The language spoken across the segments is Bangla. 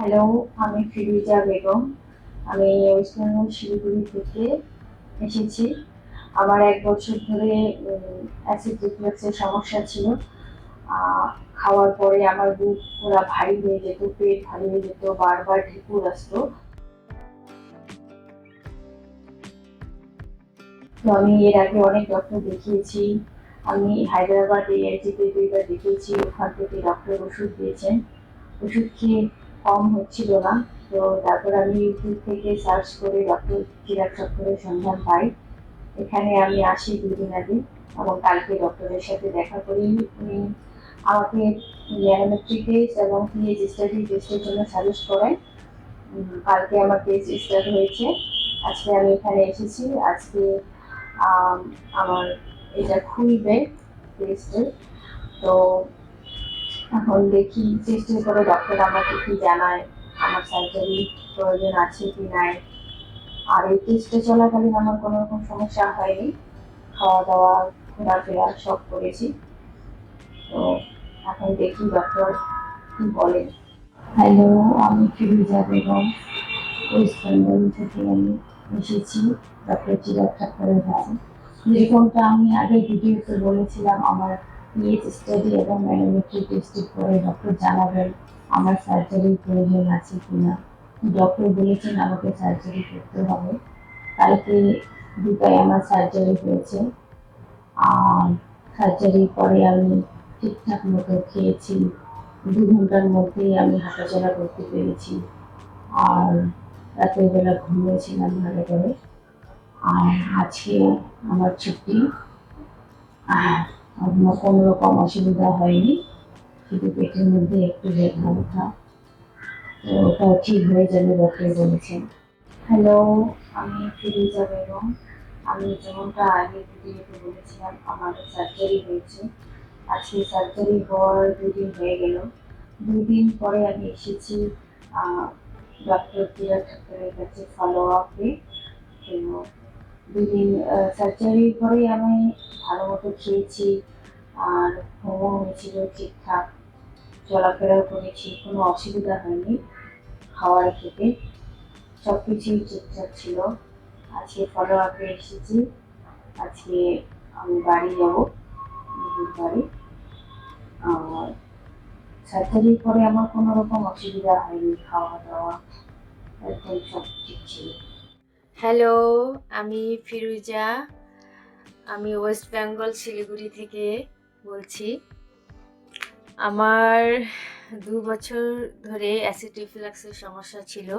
হ্যালো, আমি ফিরোজা বেগম। আমি ওয়েস্ট বেঙ্গল শিলিগুড়ি থেকে এসেছি। আমার ১ বছর ধরে অ্যাসিড রিফ্লাক্সের সমস্যা ছিল। আ খাওয়ার পরে আমার বুক পুরা ভারী হয়ে যেত, পেট ভারী হয়ে যেত, বারবার ঢেকুর আসতো। তো আমি এর আগে অনেক ডক্টর দেখিয়েছি। আমি হায়দ্রাবাদ AIG-তে ২ বার দেখিয়েছি। ওখান থেকে ডক্টর ওষুধ দিয়েছেন। ওষুধ খেয়ে কম হচ্ছিল না। তো তারপর আমি ইউটিউব থেকে সার্চ করে ডক্টর চিরাগ চক্করের সন্ধান পাই। এখানে আমি আসি ২ দিন আগে এবং কালকে ডক্টরের সাথে দেখা করি। উনি আমাকে ন্যানোমেট্রি টেস্ট এবং পিএইচ স্টাডি টেস্টের জন্য সাজেস্ট করেন। কালকে আমার টেস্ট স্টার্ট হয়েছে। আজকে আমি এখানে এসেছি। আজকে আম আমার এটা খুলবে টেস্টের। তো এখন দেখি টেস্টের পরে ডক্টর আমাকে কি জানায়, আমার সার্জারি প্রয়োজন আছে কি নাই। আর এই টেস্টে চলাকালীন আমার কোনো রকম সমস্যা হয়নি। খাওয়া দাওয়া ঘোরাফেরা সব করেছি। তো এখন দেখি ডক্টর কি বলেন। হ্যালো, আমি ফিরোজা বেগম। ওয়েস্ট বেঙ্গল থেকে আমি এসেছি ডক্টর চিরাগ ঠাক্করের কাছে। যেরকমটা আমি আগে ভিডিওতে বলেছিলাম, আমার পিএইচ স্টাডি এবং ম্যানোমেট্রি টেস্টের পরে ডক্টর জানাবেন আমার সার্জারির প্রয়োজন আছে কিনা। ডক্টর বলেছেন আমাকে সার্জারি করতে হবে। কালকে ২টায় আমার সার্জারি হয়েছে। আর সার্জারির পরে আমি ঠিকঠাক মতো খেয়েছি। ২ ঘন্টার মধ্যেই আমি হাঁটাচলা করতে পেরেছি। আর রাতের বেলা ঘুমিয়েছিলাম ভালো করে। আর আজকে আমার ছুটি। আর আমার কোনো রকম অসুবিধা হয়নি। শুধু পেটের মধ্যে একটু ব্যথা ওঠা। তো ওটাও ঠিক হয়ে যাবে ডক্টর বলেছেন। হ্যালো, আমি ফিরোজা বেগম। আমি যেমনটা আগে ভিডিওতে বলেছিলাম, আমার সার্জারি হয়েছে। আজকে সার্জারি হওয়ার ২ দিন হয়ে গেল। ২ দিন পরে আমি এসেছি ডক্টর চিরাগ ঠাক্করের কাছে ফলো আপে। তো ২ দিন সার্জারির পরে আমি ভালো মতো খেয়েছি। আর ঘুমও হয়েছিল ঠিকঠাক। চলাফেরাও করেছি, কোনো অসুবিধা হয়নি খাওয়ার খেতে। সব কিছুই ঠিকঠাক ছিল। আজকে ফলো আপে এসেছি। আজকে আমি বাড়ি যাব, দিদির বাড়ি। আর সার্জারির পরে আমার কোনো রকম অসুবিধা হয়নি, খাওয়া দাওয়া একদম সব ঠিক ছিল। হ্যালো, আমি ফিরুজা। আমি ওয়েস্ট বেঙ্গল শিলিগুড়ি থেকে বলছি। আমার ২ বছর ধরে অ্যাসিড রিফ্লাক্সের সমস্যা ছিল।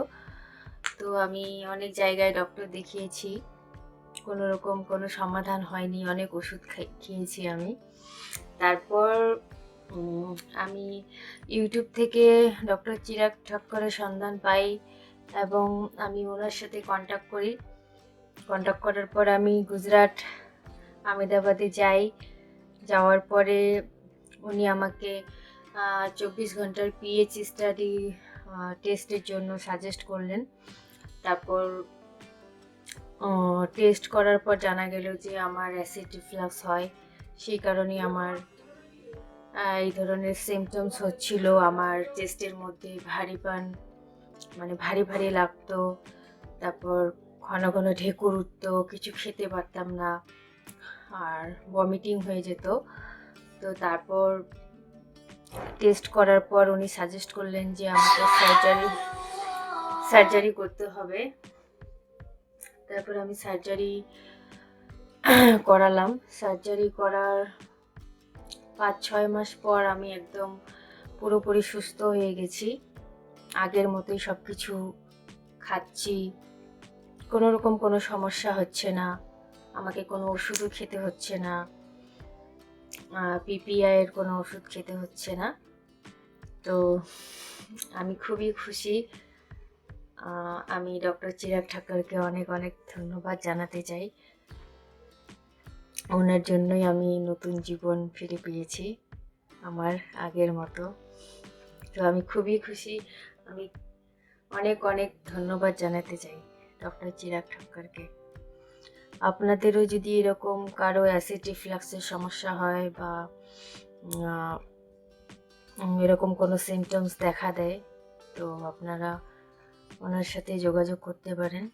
তো আমি অনেক জায়গায় ডক্টর দেখিয়েছি। কোনো রকম কোনো সমাধান হয়নি। অনেক ওষুধ খেয়েছি আমি। তারপর আমি ইউটিউব থেকে ডক্টর চিরাগ ঠাক্করের সন্ধান পাই এবং আমি ওনার সাথে কন্ট্যাক্ট করি। কন্ট্যাক্ট করার পর আমি গুজরাট আহমেদাবাদে যাই। যাওয়ার পরে উনি আমাকে ২৪ ঘন্টার পিএইচ স্টাডি টেস্টের জন্য সাজেস্ট করলেন। তারপর টেস্ট করার পর জানা গেল যে আমার অ্যাসিড রিফ্লাক্স হয়। সেই কারণে আমার এই ধরনের সিমটমস হচ্ছিল। আমার চেস্টের মধ্যে ভারীপন, মানে ভারী ভারী লাগতো। তারপর ঘন ঘন ঢেকুর উঠতো, কিছু খেতে পারতাম না, আর ভমিটিং হয়ে যেত। তো তারপর টেস্ট করার পর উনি সাজেস্ট করলেন যে আমাকে সার্জারি করতে হবে। তারপর আমি সার্জারি করালাম। সার্জারি করার ৫-৬ মাস পর আমি একদম পুরোপুরি সুস্থ হয়ে গেছি। আগের মতোই সব কিছু খাচ্ছি, কোনো রকম কোনো সমস্যা হচ্ছে না। আমাকে কোনো ওষুধও খেতে হচ্ছে না, পিপিআই এর কোনো ওষুধ খেতে হচ্ছে না। তো আমি খুবই খুশি। আমি ডক্টর চিরাগ ঠাক্করকে অনেক অনেক ধন্যবাদ জানাতে চাই। ওনার জন্যই আমি নতুন জীবন ফিরে পেয়েছি আমার আগের মতো। তো আমি খুবই খুশি। আমি অনেক অনেক ধন্যবাদ জানাতে চাই ডক্টর চিরাগ ঠাক্করকে। আপনাদেরও যদি এরকম কারো অ্যাসিড রিফ্লাক্সের সমস্যা হয় বা এরকম কোনো সিমটমস দেখা দেয়, তো আপনারা ওনার সাথে যোগাযোগ করতে পারেন।